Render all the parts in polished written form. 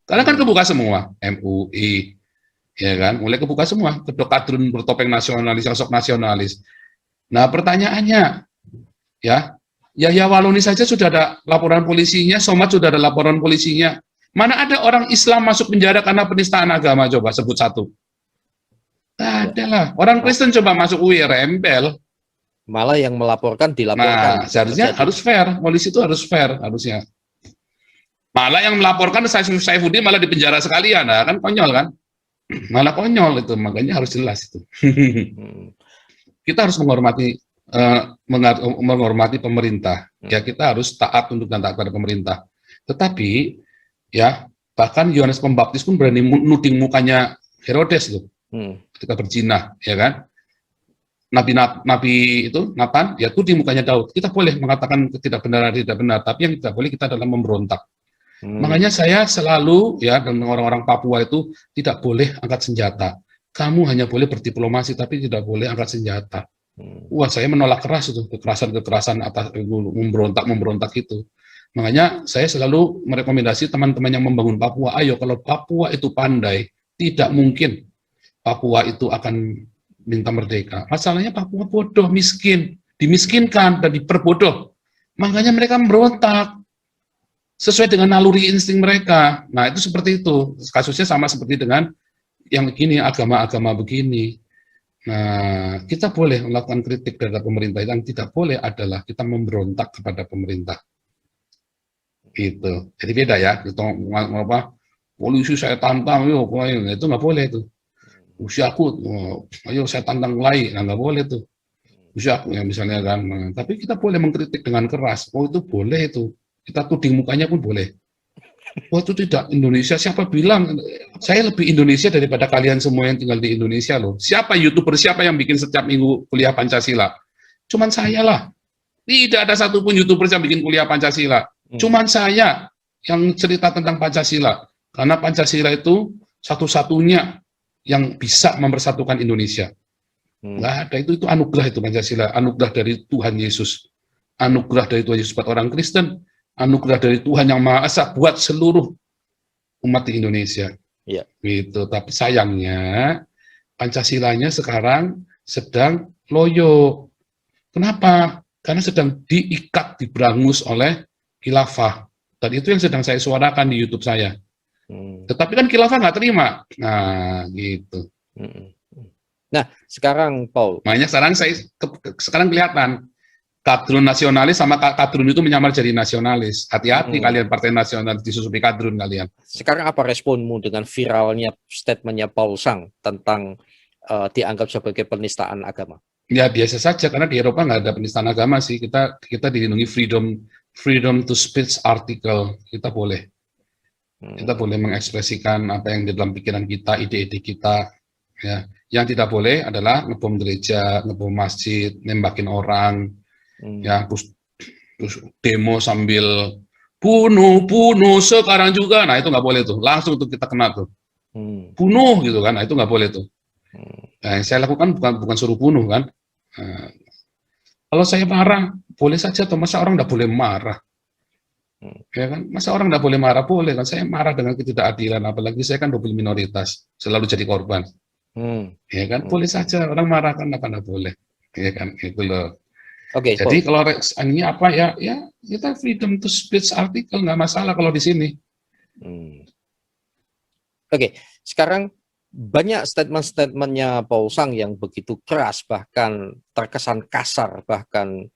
Karena kan kebuka semua, MUI, ya kan, mulai kebuka semua, kedok kadrun bertopeng nasionalis, sosok nasionalis. Nah pertanyaannya, ya, Yahya Waloni saja sudah ada laporan polisinya, Somad sudah ada laporan polisinya. Mana ada orang Islam masuk penjara karena penistaan agama, coba sebut satu. Tak Ya. ada lah. Orang Kristen coba masuk UI, rempel. Malah yang melaporkan dilaporkan. Nah, seharusnya harus fair, polisi itu harus fair, harusnya. Malah yang melaporkan Saifuddin malah di penjara sekalian, nah, kan konyol kan? Malah konyol itu, makanya harus jelas itu. Kita harus menghormati menghormati pemerintah. Ya kita harus taat untuk dan taat pada pemerintah. Tetapi ya bahkan Yohanes Pembaptis pun berani nuding mukanya Herodes loh, ketika berzina, ya kan? Nabi itu Nathan, ya tuding mukanya Daud. Kita boleh mengatakan tidak benar, tapi yang tidak boleh kita adalah memberontak. Makanya saya selalu ya dengan orang-orang Papua itu tidak boleh angkat senjata. Kamu hanya boleh berdiplomasi tapi tidak boleh angkat senjata. Wah, saya menolak keras itu kekerasan atas memberontak itu. Makanya saya selalu merekomendasi teman-teman yang membangun Papua, ayo kalau Papua itu pandai, tidak mungkin Papua itu akan minta merdeka. Masalahnya Papua bodoh, miskin, dimiskinkan dan diperbodoh. Makanya mereka memberontak sesuai dengan naluri insting mereka. Nah, itu seperti itu. Kasusnya sama seperti dengan yang begini, agama-agama begini. Nah, kita boleh melakukan kritik terhadap pemerintah. Yang tidak boleh adalah kita memberontak kepada pemerintah. Gitu. Jadi beda ya. Kita apa? Polisi saya tantang, yuk, itu nggak boleh itu. Usiaku, ayo saya tantang mulai, nggak boleh tuh. Usiaku ya misalnya kan. Nah, tapi kita boleh mengkritik dengan keras. Oh itu boleh itu. Kita tuding mukanya pun boleh. Oh itu tidak Indonesia, siapa bilang saya lebih Indonesia daripada kalian semua yang tinggal di Indonesia loh. Siapa YouTuber, siapa yang bikin setiap minggu kuliah Pancasila? Cuman saya lah. Tidak ada satupun YouTuber yang bikin kuliah Pancasila. Cuman saya yang cerita tentang Pancasila. Karena Pancasila itu satu-satunya yang bisa mempersatukan Indonesia. Nggak ada, itu anugerah itu Pancasila. Anugerah dari Tuhan Yesus. Anugerah dari Tuhan Yesus buat orang Kristen. Anugerah dari Tuhan yang Maha Esa buat seluruh umat di Indonesia. Ya. Gitu. Tapi sayangnya Pancasilanya sekarang sedang loyo. Kenapa? Karena sedang diikat, diberangus oleh khilafah. Dan itu yang sedang saya suarakan di YouTube saya. Tetapi kan khilafah nggak terima. Nah, gitu. Nah, sekarang Paul. Makanya sekarang kelihatan kadrun nasionalis sama kadrun itu menyamar jadi nasionalis. Hati-hati kalian partai nasionalis disusupi kadrun kalian. Sekarang apa responmu dengan viralnya statementnya Paul Sang tentang dianggap sebagai penistaan agama? Ya biasa saja karena di Eropa nggak ada penistaan agama sih. Kita dilindungi freedom to speech article. Kita boleh mengekspresikan apa yang di dalam pikiran kita, ide-ide kita. Ya, yang tidak boleh adalah ngebom gereja, ngebom masjid, nembakin orang. Ya, terus demo sambil bunuh sekarang juga, nah itu nggak boleh tuh, langsung tuh kita kena tuh, bunuh gitu kan, nah itu nggak boleh tuh. Nah, yang saya lakukan bukan suruh bunuh kan. Nah, kalau saya marah boleh saja, atau masa orang nggak boleh marah? Ya kan, masa orang nggak boleh marah? Boleh kan, saya marah dengan ketidakadilan, apalagi saya kan double minoritas, selalu jadi korban. Ya kan, boleh saja orang marah kan, apa nggak boleh? Ya kan, itu loh. Oke, jadi kalau ini apa ya kita freedom to speech artikel nggak masalah kalau di sini. Oke, sekarang banyak statement-statementnya Paul Sang yang begitu keras, bahkan terkesan kasar, bahkan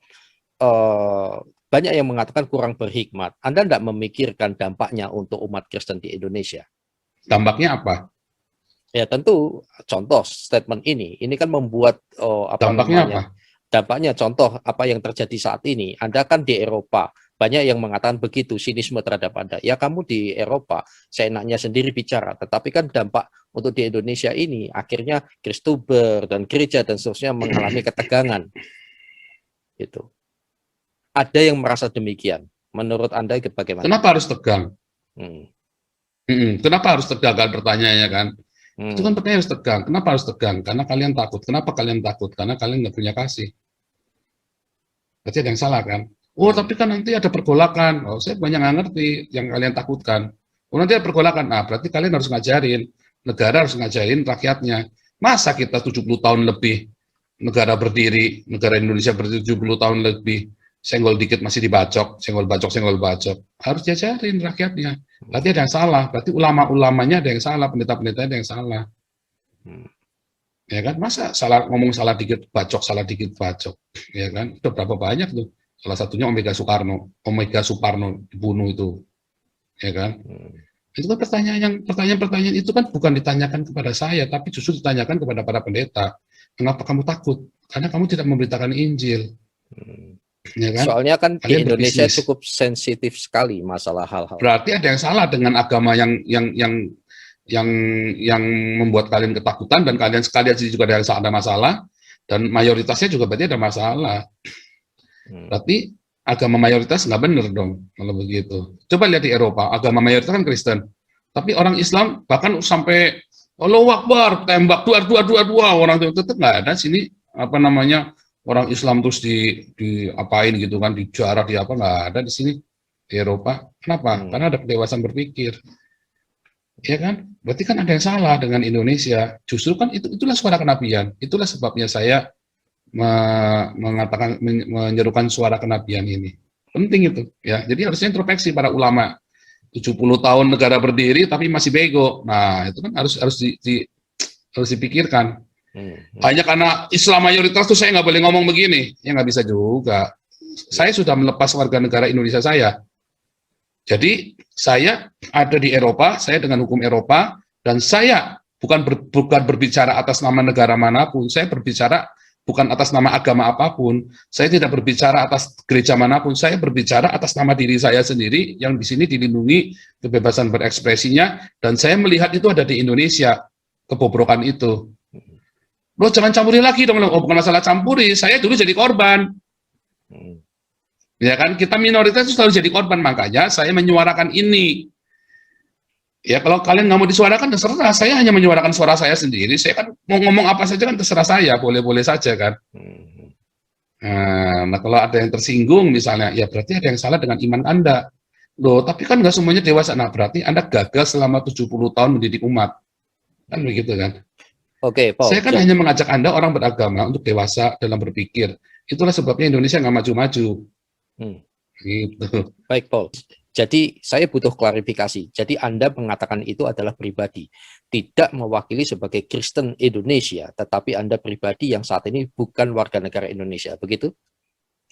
banyak yang mengatakan kurang berhikmat. Anda tidak memikirkan dampaknya untuk umat Kristen di Indonesia? Dampaknya apa? Ya tentu contoh statement ini kan membuat dampaknya apa? Dampaknya contoh apa yang terjadi saat ini. Anda kan di Eropa, banyak yang mengatakan begitu, sinisme terhadap Anda. Ya kamu di Eropa, seenaknya sendiri bicara. Tetapi kan dampak untuk di Indonesia ini, akhirnya Kristuber dan gereja dan seterusnya mengalami ketegangan. Gitu. Ada yang merasa demikian. Menurut Anda bagaimana? Kenapa harus tegang? Kenapa harus tegang kan pertanyaannya kan? Itu kan pertanyaan harus tegang. Kenapa harus tegang? Karena kalian takut. Kenapa kalian takut? Karena kalian nggak punya kasih. Berarti ada yang salah kan? Oh, tapi kan nanti ada pergolakan. Oh, saya banyak nggak ngerti yang kalian takutkan. Oh, nanti ada pergolakan. Nah, berarti kalian harus ngajarin, negara harus ngajarin rakyatnya. Masa kita 70 tahun lebih negara berdiri, negara Indonesia berdiri 70 tahun lebih, senggol dikit masih dibacok, senggol bacok, senggol bacok. Harus diajarin rakyatnya. Berarti ada yang salah, berarti ulama-ulamanya ada yang salah, pendeta-pendetanya ada yang salah. Ya kan, masa salah ngomong salah dikit bacok, ya kan? Itu berapa banyak tuh? Salah satunya Omega Suparno dibunuh itu, ya kan? Itu kan pertanyaan itu kan bukan ditanyakan kepada saya, tapi justru ditanyakan kepada para pendeta. Kenapa kamu takut? Karena kamu tidak memberitakan Injil. Ya kan? Soalnya kan di Kalian Indonesia berbisnis. cukup sensitif sekali masalah hal-hal. Berarti ada yang salah dengan agama yang membuat kalian ketakutan, dan kalian sekalian juga ada masalah, dan mayoritasnya juga berarti ada masalah. Berarti agama mayoritas nggak benar dong kalau begitu. Coba lihat di Eropa, agama mayoritas kan Kristen, tapi orang Islam bahkan sampai Allahu Akbar, tembak dua orang itu tetap nggak ada sini orang Islam terus diapain gitu kan, dijarah di apa, nggak ada di sini di Eropa. Kenapa? Karena ada kedewasaan berpikir. Ya kan? Berarti kan ada yang salah dengan Indonesia. Justru kan itulah suara kenabian. Itulah sebabnya saya menyerukan suara kenabian ini. Penting itu, ya. Jadi harusnya introspeksi para ulama. 70 tahun negara berdiri tapi masih bego. Nah, itu kan harus dipikirkan. Hanya karena Islam mayoritas tuh saya nggak boleh ngomong begini. Ya nggak bisa juga. Saya sudah melepas warga negara Indonesia saya. Jadi saya ada di Eropa, saya dengan hukum Eropa, dan saya bukan berbicara atas nama negara manapun, saya berbicara bukan atas nama agama apapun, saya tidak berbicara atas gereja manapun, saya berbicara atas nama diri saya sendiri, yang di sini dilindungi kebebasan berekspresinya, dan saya melihat itu ada di Indonesia, kebobrokan itu. Loh, jangan campuri lagi dong, oh, bukan masalah campuri, saya dulu jadi korban. Ya kan, kita minoritas itu selalu jadi korban, makanya saya menyuarakan ini. Ya, kalau kalian nggak mau disuarakan, terserah. Saya hanya menyuarakan suara saya sendiri. Saya kan mau ngomong apa saja kan terserah saya, boleh-boleh saja kan. Nah, kalau ada yang tersinggung misalnya, ya berarti ada yang salah dengan iman Anda. Loh, tapi kan nggak semuanya dewasa. Nah, berarti Anda gagal selama 70 tahun mendidik umat. Kan begitu kan. Oke, Paul. Saya kan hanya mengajak Anda orang beragama untuk dewasa dalam berpikir. Itulah sebabnya Indonesia nggak maju-maju. Gitu. Baik, Paul. Jadi saya butuh klarifikasi. Jadi Anda mengatakan itu adalah pribadi, tidak mewakili sebagai Kristen Indonesia, tetapi Anda pribadi yang saat ini bukan warga negara Indonesia, begitu?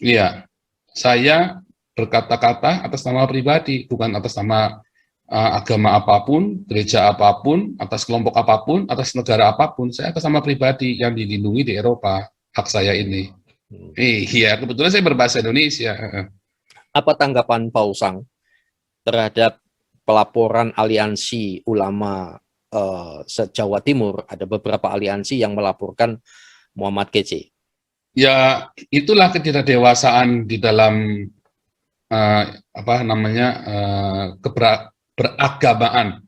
Iya, saya berkata-kata atas nama pribadi, bukan atas nama agama apapun, gereja apapun, atas kelompok apapun, atas negara apapun. Saya atas nama pribadi yang dilindungi di Eropa, hak saya ini. Iya, kebetulan saya berbahasa Indonesia. Apa tanggapan Paul Sang terhadap pelaporan aliansi ulama se-Jawa Timur? Ada beberapa aliansi yang melaporkan Muhammad Kc. Ya, itulah ketidakdewasaan di dalam beragamaan.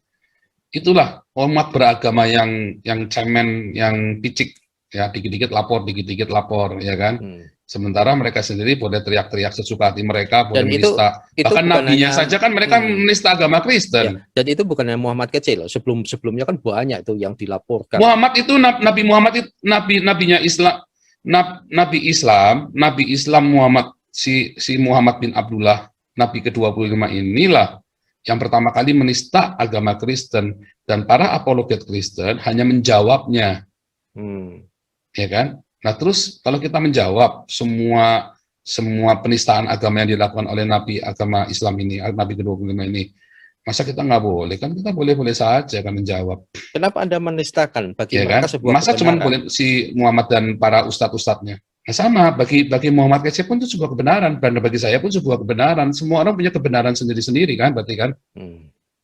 Itulah umat beragama yang cemen, yang picik. Ya, dikit-dikit lapor, ya kan. Sementara mereka sendiri boleh teriak-teriak sesuka hati mereka, boleh menista. Bahkan nabinya saja kan mereka menista agama Kristen. Ya, dan itu bukan hanya Muhammad kecil loh. Sebelumnya kan banyak itu yang dilaporkan. Muhammad itu Nabi Muhammad itu nabinya Islam, Nabi Islam Muhammad si Muhammad bin Abdullah, Nabi ke-25 inilah yang pertama kali menista agama Kristen, dan para apologet Kristen hanya menjawabnya. Ya kan? Nah, terus kalau kita menjawab semua penistaan agama yang dilakukan oleh Nabi agama Islam ini, Nabi ke-25 ini, masa kita nggak boleh? Kan kita boleh-boleh saja kan menjawab. Kenapa Anda menistakan? Bagi ya mereka kan? sebuah Masa cuma boleh si Muhammad dan para ustadz-ustadznya? Nah, sama, bagi Muhammad kecil pun itu sebuah kebenaran, dan bagi saya pun sebuah kebenaran. Semua orang punya kebenaran sendiri-sendiri kan, berarti kan?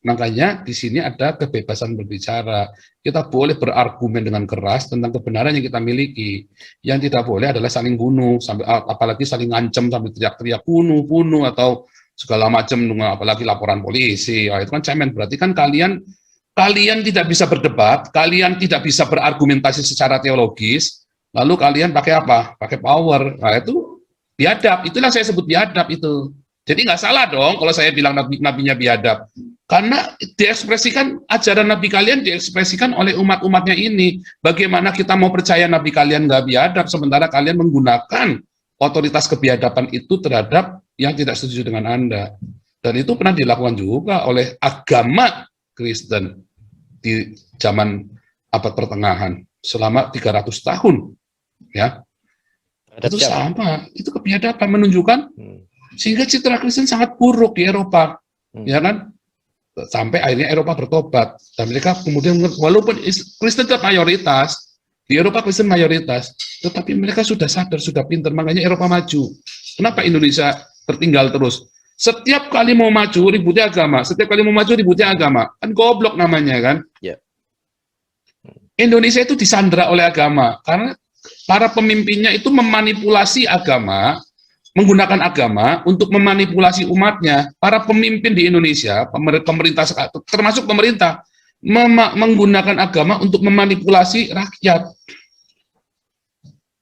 Makanya di sini ada kebebasan berbicara. Kita boleh berargumen dengan keras tentang kebenaran yang kita miliki. Yang tidak boleh adalah saling bunuh, apalagi saling ngancem sambil teriak-teriak bunuh atau segala macam, apalagi laporan polisi. Itu kan cemen. Berarti kan kalian tidak bisa berdebat, kalian tidak bisa berargumentasi secara teologis. Lalu kalian pakai apa? Pakai power. Nah, itu biadab. Itulah saya sebut biadab itu. Jadi nggak salah dong kalau saya bilang nabinya biadab. Karena diekspresikan, ajaran Nabi kalian diekspresikan oleh umat-umatnya ini. Bagaimana kita mau percaya Nabi kalian nggak biadab, sementara kalian menggunakan otoritas kebiadaban itu terhadap yang tidak setuju dengan Anda. Dan itu pernah dilakukan juga oleh agama Kristen di zaman abad pertengahan selama 300 tahun. Ya, itu sama, itu kebiadaban menunjukkan sehingga citra Kristen sangat buruk di Eropa. Ya kan? Sampai akhirnya Eropa bertobat dan mereka kemudian walaupun Kristen tetap mayoritas di Eropa, Kristen mayoritas, tetapi mereka sudah sadar, sudah pintar, makanya Eropa maju. Kenapa Indonesia tertinggal terus? Setiap kali mau maju ributnya agama, setiap kali mau maju ributnya agama, kan goblok namanya kan? Yeah. Indonesia itu disandra oleh agama karena para pemimpinnya itu memanipulasi agama, menggunakan agama untuk memanipulasi umatnya. Para pemimpin di Indonesia, pemerintah termasuk pemerintah, menggunakan agama untuk memanipulasi rakyat.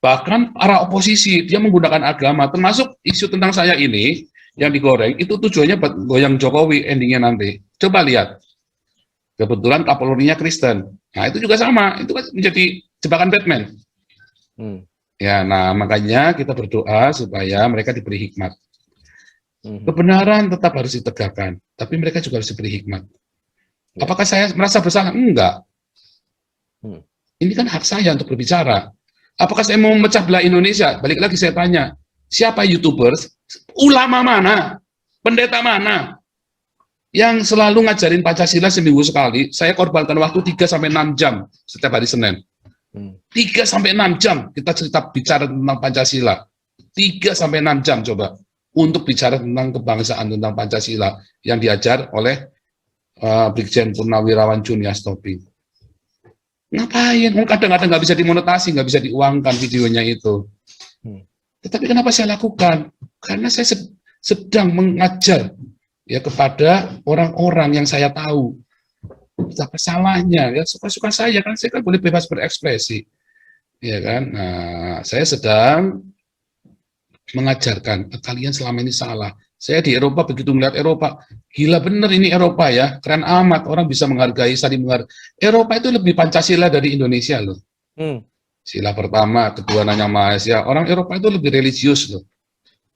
Bahkan para oposisi, dia menggunakan agama, termasuk isu tentang saya ini, yang digoreng, itu tujuannya buat goyang Jokowi endingnya nanti. Coba lihat. Kebetulan Kapolrinya Kristen. Nah, itu juga sama, itu kan menjadi jebakan Batman. Ya, nah makanya kita berdoa supaya mereka diberi hikmat. Kebenaran tetap harus ditegakkan, tapi mereka juga harus diberi hikmat. Apakah saya merasa bersalah? Enggak. Ini kan hak saya untuk berbicara. Apakah saya mau memecah belah Indonesia? Balik lagi saya tanya, siapa YouTubers, ulama mana, pendeta mana, yang selalu ngajarin Pancasila seminggu sekali? Saya korbankan waktu 3-6 jam setiap hari Senin. 3-6 jam kita bicara tentang Pancasila. 3-6 jam coba untuk bicara tentang kebangsaan, tentang Pancasila yang diajar oleh Brigjen Purnawirawan Junias Tobing. Ngapain? Kadang-kadang nggak bisa dimonetasi, nggak bisa diuangkan videonya itu. Tetapi kenapa saya lakukan? Karena saya sedang mengajar ya kepada orang-orang yang saya tahu. Apa salahnya? Ya suka-suka saya kan boleh bebas berekspresi, ya kan? Nah, saya sedang mengajarkan kalian selama ini salah. Saya di Eropa begitu melihat Eropa, gila bener ini Eropa ya, keren amat orang bisa menghargai, saling menghargai. Eropa itu lebih Pancasila dari Indonesia loh. Sila pertama, ketuhanan yang Maha Esa. Orang Eropa itu lebih religius loh,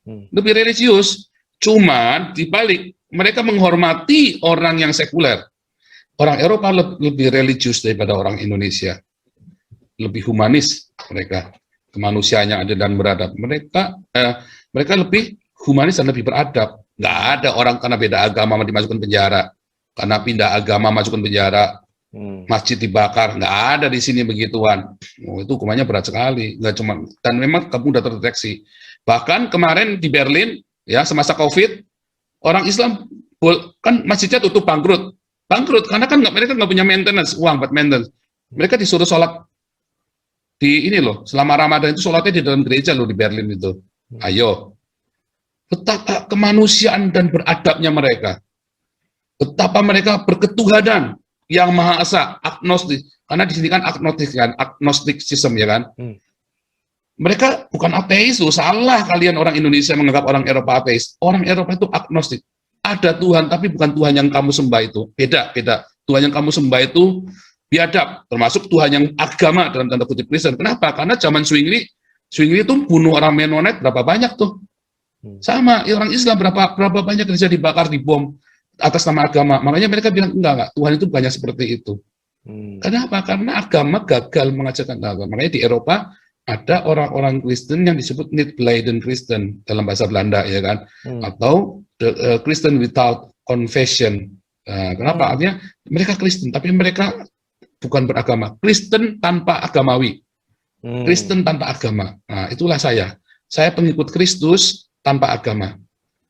lebih religius. Cuman dibalik mereka menghormati orang yang sekuler. Orang Eropa lebih religius daripada orang Indonesia, lebih humanis mereka, kemanusiaannya ada dan beradab. Mereka lebih humanis dan lebih beradab. Nggak ada orang karena beda agama dimasukkan penjara, karena pindah agama masukkan penjara, masjid dibakar. Nggak ada di sini begituan. Itu hukumannya berat sekali. Nggak cuma, dan memang kamu udah terdeteksi. Bahkan kemarin di Berlin, ya semasa COVID, orang Islam kan masjidnya tutup bangkrut karena kan mereka nggak punya maintenance, uang buat maintenance. Mereka disuruh sholat di ini loh, selama Ramadan itu sholatnya di dalam gereja loh di Berlin itu. Ayo, betapa kemanusiaan dan beradabnya mereka, betapa mereka berketuhanan yang Maha Esa, agnostik. Karena di sini kan agnosticism ya kan. Mereka bukan ateis loh, salah kalian orang Indonesia menganggap orang Eropa ateis. Orang Eropa itu agnostik. Ada Tuhan, tapi bukan Tuhan yang kamu sembah itu. Beda. Tuhan yang kamu sembah itu biadab, termasuk Tuhan yang agama dalam tanda kutip Kristen. Kenapa? Karena zaman Zwingli itu bunuh orang Mennonite berapa banyak tuh. Sama orang Islam berapa banyak gereja dibakar, dibom atas nama agama. Makanya mereka bilang enggak, Tuhan itu banyak seperti itu. Kenapa? Karena agama gagal mengajarkan agama. Makanya di Eropa ada orang-orang Kristen yang disebut niet-belijdend Kristen dalam bahasa Belanda ya kan, atau Kristen without confession. Kenapa? Artinya mereka Kristen tapi mereka bukan beragama. Kristen tanpa agamawi. Kristen tanpa agama. Nah, itulah saya. Saya pengikut Kristus tanpa agama.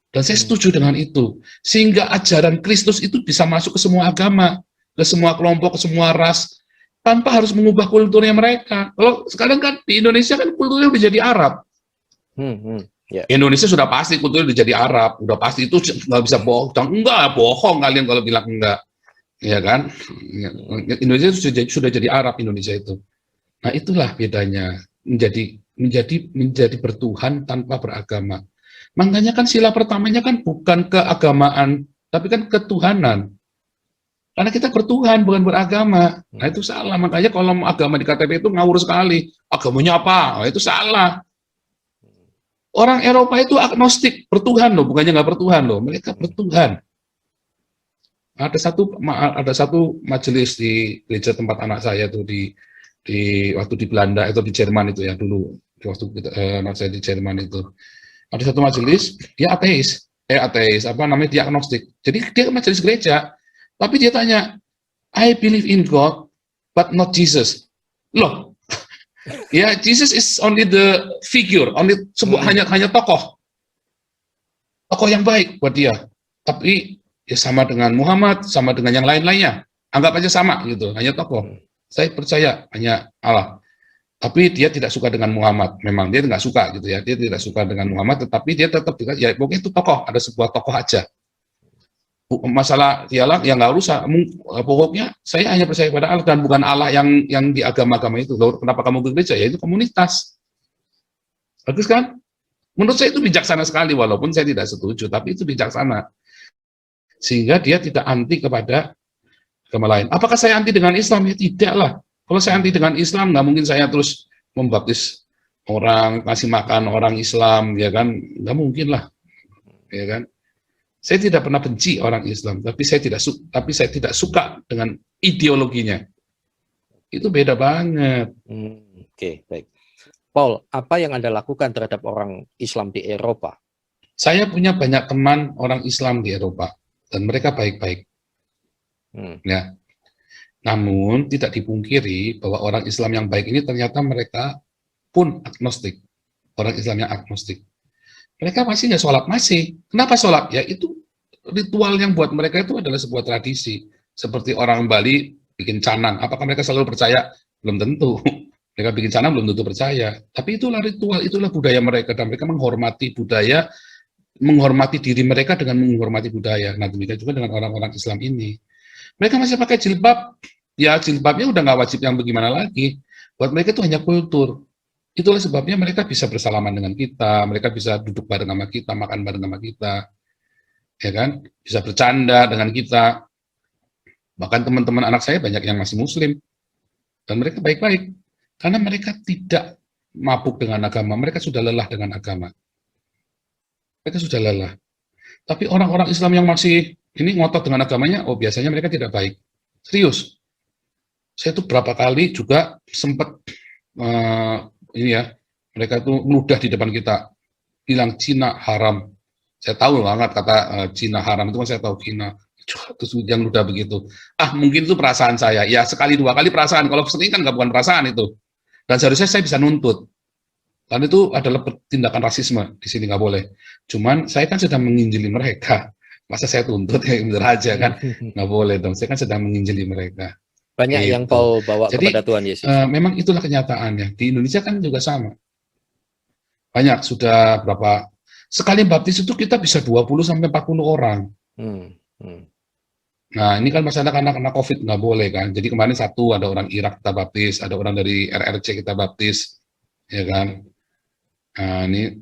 Dan saya setuju dengan itu. Sehingga ajaran Kristus itu bisa masuk ke semua agama, ke semua kelompok, ke semua ras, tanpa harus mengubah kulturnya mereka. Kalau sekarang kan di Indonesia kan kulturnya udah jadi Arab. Indonesia sudah pasti kulturnya udah jadi Arab, udah pasti itu nggak bisa bohong. Enggak, bohong kalian kalau bilang enggak. Ya kan? Indonesia sudah jadi Arab Indonesia itu. Nah, itulah bedanya menjadi bertuhan tanpa beragama. Makanya kan sila pertamanya kan bukan keagamaan, tapi kan ketuhanan. Karena kita bertuhan, bukan beragama. Nah, itu salah. Makanya kalau agama di KTP itu ngawur sekali. Agamanya apa? Nah, itu salah. Orang Eropa itu agnostik, bertuhan loh, bukannya nggak bertuhan loh. Mereka bertuhan. Ada satu majelis di gereja tempat anak saya tuh di waktu di Belanda atau di Jerman itu ya dulu. Waktu anak saya di Jerman itu. Ada satu majelis, dia ateis, apa namanya, dia agnostik. Jadi dia majelis gereja, tapi dia tanya, I believe in God, but not Jesus. Loh, ya Jesus is only the figure, hanya tokoh yang baik buat dia. Tapi ya sama dengan Muhammad, sama dengan yang lain-lainnya. Anggap aja sama gitu, hanya tokoh. Saya percaya hanya Allah. Tapi dia tidak suka dengan Muhammad. Memang dia nggak suka gitu ya. Dia tidak suka dengan Muhammad, tetapi dia tetap ya pokoknya itu tokoh, ada sebuah tokoh aja. Masalah dialah yang nggak usah. Pokoknya saya hanya percaya pada Allah dan bukan Allah yang di agama-agama itu. Lalu kenapa kamu ke gereja? Ya itu komunitas. Bagus kan? Menurut saya itu bijaksana sekali, walaupun saya tidak setuju, tapi itu bijaksana. Sehingga dia tidak anti kepada agama lain. Apakah saya anti dengan Islam? Ya tidak lah. Kalau saya anti dengan Islam, nggak mungkin saya terus membaptis orang, kasih makan orang Islam, ya kan? Nggak mungkin lah, ya kan? Saya tidak pernah benci orang Islam, tapi saya tidak suka dengan ideologinya. Itu beda banget. Oke, baik. Paul, apa yang Anda lakukan terhadap orang Islam di Eropa? Saya punya banyak teman orang Islam di Eropa, dan mereka baik-baik. Ya. Namun tidak dipungkiri bahwa orang Islam yang baik ini ternyata mereka pun agnostik. Orang Islam yang agnostik. Mereka masih nggak sholat, masih. Kenapa sholat? Ya itu ritual yang buat mereka itu adalah sebuah tradisi. Seperti orang Bali bikin canang. Apakah mereka selalu percaya? Belum tentu. Mereka bikin canang belum tentu percaya. Tapi itulah ritual, itulah budaya mereka. Dan mereka menghormati budaya, menghormati diri mereka dengan menghormati budaya. Nah demikian juga dengan orang-orang Islam ini. Mereka masih pakai jilbab. Ya jilbabnya udah nggak wajib yang bagaimana lagi. Buat mereka itu hanya kultur. Itulah sebabnya mereka bisa bersalaman dengan kita, mereka bisa duduk bareng sama kita, makan bareng sama kita, ya kan? Bisa bercanda dengan kita. Bahkan teman-teman anak saya banyak yang masih Muslim, dan mereka baik-baik, karena mereka tidak mabuk dengan agama, mereka sudah lelah dengan agama. Mereka sudah lelah. Tapi orang-orang Islam yang masih ini ngotot dengan agamanya, oh biasanya mereka tidak baik. Serius. Saya tuh berapa kali juga sempat ini ya, mereka itu meludah di depan kita, bilang Cina haram. Saya tahu banget kata Cina haram itu kan saya tahu Cina. Terus yang ludah begitu. Mungkin itu perasaan saya. Ya sekali dua kali perasaan. Kalau sering kan nggak bukan perasaan itu. Dan seharusnya saya bisa nuntut. Karena itu adalah tindakan rasisme. Di sini nggak boleh. Cuman saya kan sedang menginjili mereka. Masa saya tuntut ya bener aja kan? Nggak boleh dong. Saya kan sedang menginjili mereka. Banyak yang Paul bawa kepada Tuhan Yesus. Memang itulah kenyataannya. Di Indonesia kan juga sama. Banyak, sudah berapa. Sekali baptis itu kita bisa 20-40 orang. Nah, ini kan masalah karena COVID nggak boleh kan. Jadi kemarin ada orang Irak kita baptis, ada orang dari RRC kita baptis. Ya kan. Nah, ini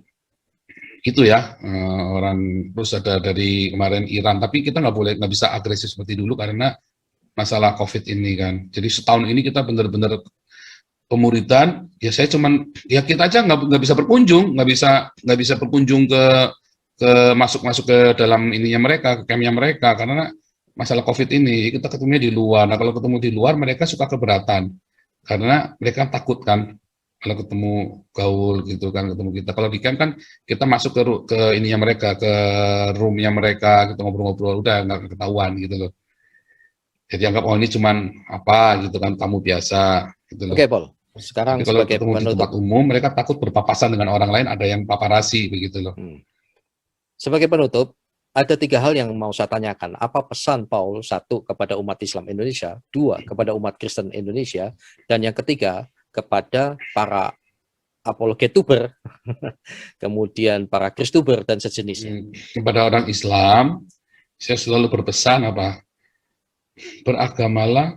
itu ya, orang terus ada dari kemarin Iran. Tapi kita nggak bisa agresif seperti dulu karena masalah COVID ini kan. Jadi setahun ini kita benar-benar pemuridan. Ya saya kita aja nggak bisa berkunjung, nggak bisa berkunjung ke masuk ke dalam ininya mereka, ke campnya mereka karena masalah COVID ini. Kita ketemunya di luar. Nah kalau ketemu di luar mereka suka keberatan karena mereka takut kan kalau ketemu gaul gitu kan, ketemu kita. Kalau di camp kan kita masuk ke ininya mereka, ke roomnya mereka, kita ngobrol-ngobrol udah nggak ketahuan gitu loh. Jadi anggap ini cuman apa gitu kan, tamu biasa gitu loh. Oke, Paul. Sekarang tapi kalau ketemu di tempat umum mereka takut berpapasan dengan orang lain, ada yang paparasi begitu loh. Sebagai penutup, ada 3 hal yang mau saya tanyakan. Apa pesan Paul? 1 kepada umat Islam Indonesia, 2 kepada umat Kristen Indonesia, dan yang ketiga kepada para apologetuber, kemudian para kristuber dan sejenisnya. Kepada orang Islam, saya selalu berpesan apa? Beragamalah,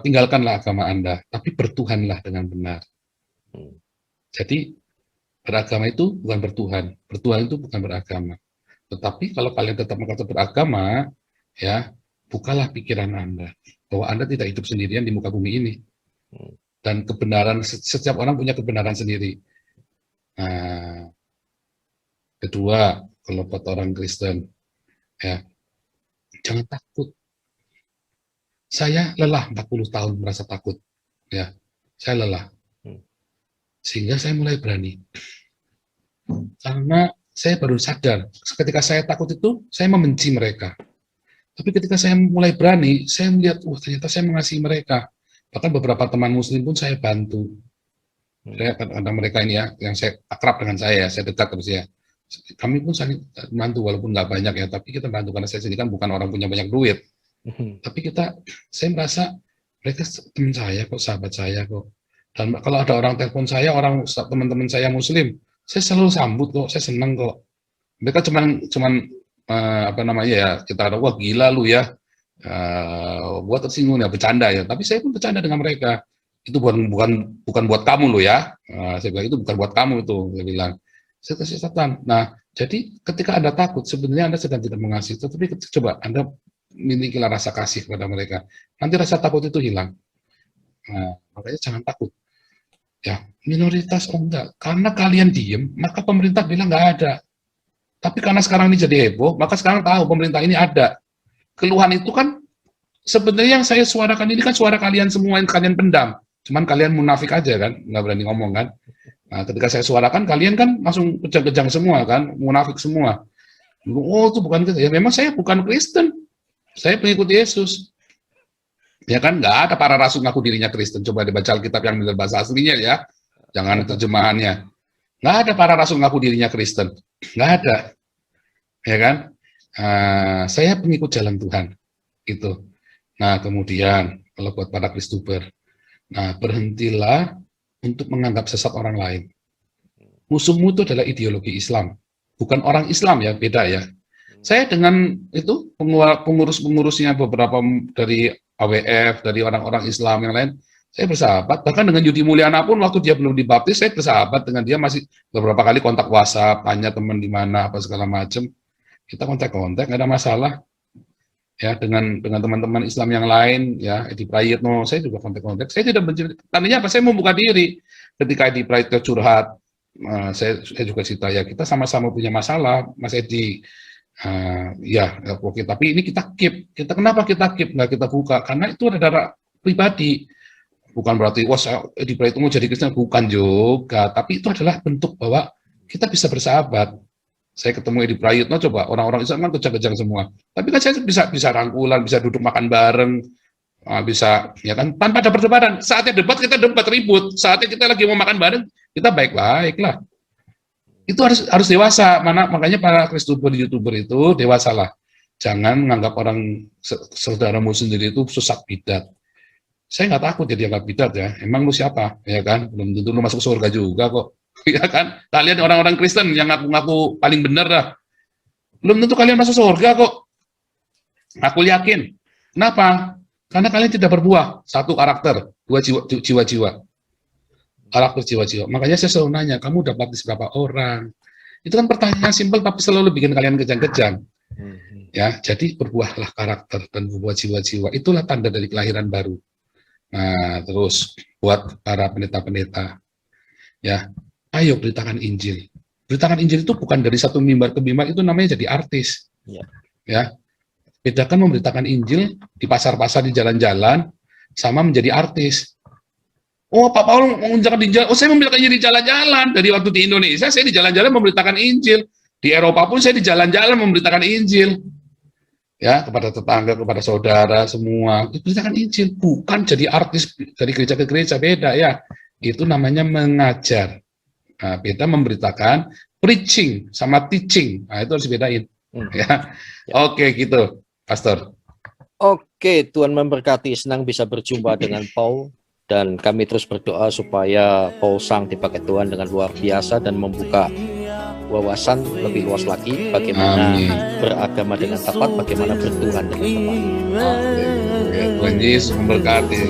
tinggalkanlah agama Anda, tapi bertuhanlah dengan benar. Jadi beragama itu bukan bertuhan itu bukan beragama. Tetapi kalau kalian tetap beragama, ya bukalah pikiran Anda bahwa Anda tidak hidup sendirian di muka bumi ini. Dan kebenaran, setiap orang punya kebenaran sendiri. Nah, kedua, kalau buat orang Kristen, ya, jangan takut. Saya lelah 40 tahun merasa takut. Ya, saya lelah. Sehingga saya mulai berani. Karena saya baru sadar, ketika saya takut itu, saya membenci mereka. Tapi ketika saya mulai berani, saya melihat, ternyata saya mengasihi mereka. Bahkan beberapa teman muslim pun saya bantu. Saya kata mereka ini ya, yang saya akrab dengan saya dekat terus ya. Kami pun saling bantu, walaupun nggak banyak ya, tapi kita bantu karena saya sendiri kan bukan orang punya banyak duit. Tapi saya merasa mereka teman saya kok, sahabat saya kok. Dan kalau ada orang telepon saya, teman-teman saya muslim, saya selalu sambut kok, saya senang kok. Mereka cuman apa namanya ya, kita ada, wah gila lu ya, gua tersinggung ya, bercanda ya. Tapi saya pun bercanda dengan mereka. Itu bukan buat kamu lo ya. Saya bilang itu bukan buat kamu itu, saya bilang. Saya kasih catatan. Nah, jadi ketika Anda takut, sebenarnya Anda sedang tidak mengasihi. Tetapi coba Anda milikilah rasa kasih kepada mereka. Nanti rasa takut itu hilang. Nah, makanya jangan takut. Ya, minoritas enggak. Karena kalian diem, maka pemerintah bilang nggak ada. Tapi karena sekarang ini jadi heboh, maka sekarang tahu pemerintah ini ada. Keluhan itu kan sebenarnya yang saya suarakan ini kan suara kalian semua yang kalian pendam. Cuman kalian munafik aja kan, nggak berani ngomong kan. Nah, ketika saya suarakan, kalian kan langsung kejang-kejang semua kan, munafik semua. Oh, itu bukan Kristen. Ya memang saya bukan Kristen. Saya pengikut Yesus. Ya kan, nggak ada para rasul ngaku dirinya Kristen. Coba dibaca Alkitab yang benar bahasa aslinya ya. Jangan terjemahannya. Nggak ada para rasul ngaku dirinya Kristen. Nggak ada. Ya kan? Saya pengikut jalan Tuhan. Gitu. Nah, kemudian, kalau buat para Kristuber, nah, berhentilah untuk menganggap sesat orang lain. Musuhmu itu adalah ideologi Islam, bukan orang Islam ya, beda ya. Saya dengan itu pengurus-pengurusnya beberapa dari AWF, dari orang-orang Islam yang lain, saya bersahabat. Bahkan dengan Yudi Mulyana pun waktu dia belum dibaptis, saya bersahabat dengan dia, masih beberapa kali kontak WhatsApp, tanya teman di mana, apa segala macam. Kita kontak-kontak, nggak ada masalah. Ya, dengan teman-teman Islam yang lain, ya, Edi Prayitno, saya juga kontak-kontak. Saya tidak mencari, tadinya apa? Saya membuka diri. Ketika Edi Prayitno curhat, saya juga cerita, ya kita sama-sama punya masalah, Mas Edi. Ya, oke. Tapi ini kita keep. Kenapa kita keep? Nggak kita buka, karena itu adalah pribadi. Bukan berarti, wah Edi Prayitno mau jadi Kristen, bukan juga. Tapi itu adalah bentuk bahwa kita bisa bersahabat. Saya ketemu Edi Prayitno, coba orang-orang Islam kan kejang-kejang semua. Tapi kan saya bisa rangkulan, bisa duduk makan bareng, bisa ya kan tanpa ada perdebatan. Saatnya debat kita debat ribut, saatnya kita lagi mau makan bareng kita baik-baik lah. Itu harus dewasa. Makanya para Kristuber YouTuber itu dewasalah. Jangan menganggap orang saudaramu sendiri itu sesat bidat. Saya nggak takut jadi anggap bidat ya. Emang lu siapa? Ya kan, belum tentu lu masuk surga juga kok. Ya kan, kalian orang-orang Kristen yang ngaku-ngaku paling benar dah, belum tentu kalian masuk surga kok. Aku yakin. Kenapa? Karena kalian tidak berbuah. Satu karakter, dua jiwa-jiwa. Karakter jiwa-jiwa. Makanya saya selalu nanya, kamu udah baptis berapa orang? Itu kan pertanyaan simpel tapi selalu bikin kalian kejang-kejang. Ya, jadi berbuahlah karakter dan berbuah jiwa-jiwa. Itulah tanda dari kelahiran baru. Nah, terus buat para pendeta-pendeta, ya. Ayo beritakan Injil. Beritakan Injil itu bukan dari satu mimbar ke mimbar, itu namanya jadi artis. Ya. Bedakan memberitakan Injil di pasar-pasar, di jalan-jalan, sama menjadi artis. Oh, Pak Paul mengerjakan di jalan. Oh, saya memberitakan Injil di jalan-jalan. Dari waktu di Indonesia, saya di jalan-jalan memberitakan Injil. Di Eropa pun saya di jalan-jalan memberitakan Injil. Ya, kepada tetangga, kepada saudara, semua. Beritakan Injil. Bukan jadi artis dari gereja ke gereja, beda ya. Itu namanya mengajar. Nah, beda memberitakan, preaching sama teaching. Nah, itu harus dibedain. Ya. Oke, gitu, Pastor. Oke, Tuhan memberkati. Senang bisa berjumpa dengan Paul. Dan kami terus berdoa supaya Paul Sang dipakai Tuhan dengan luar biasa dan membuka wawasan lebih luas lagi. Bagaimana beragama dengan tepat, bagaimana bertuhan dengan tepat. Tuhan Yesus memberkati.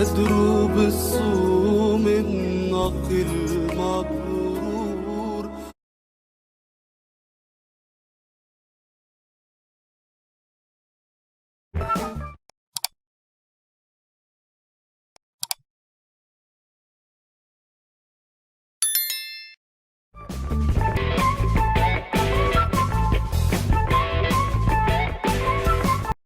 مدروب الصوم النقل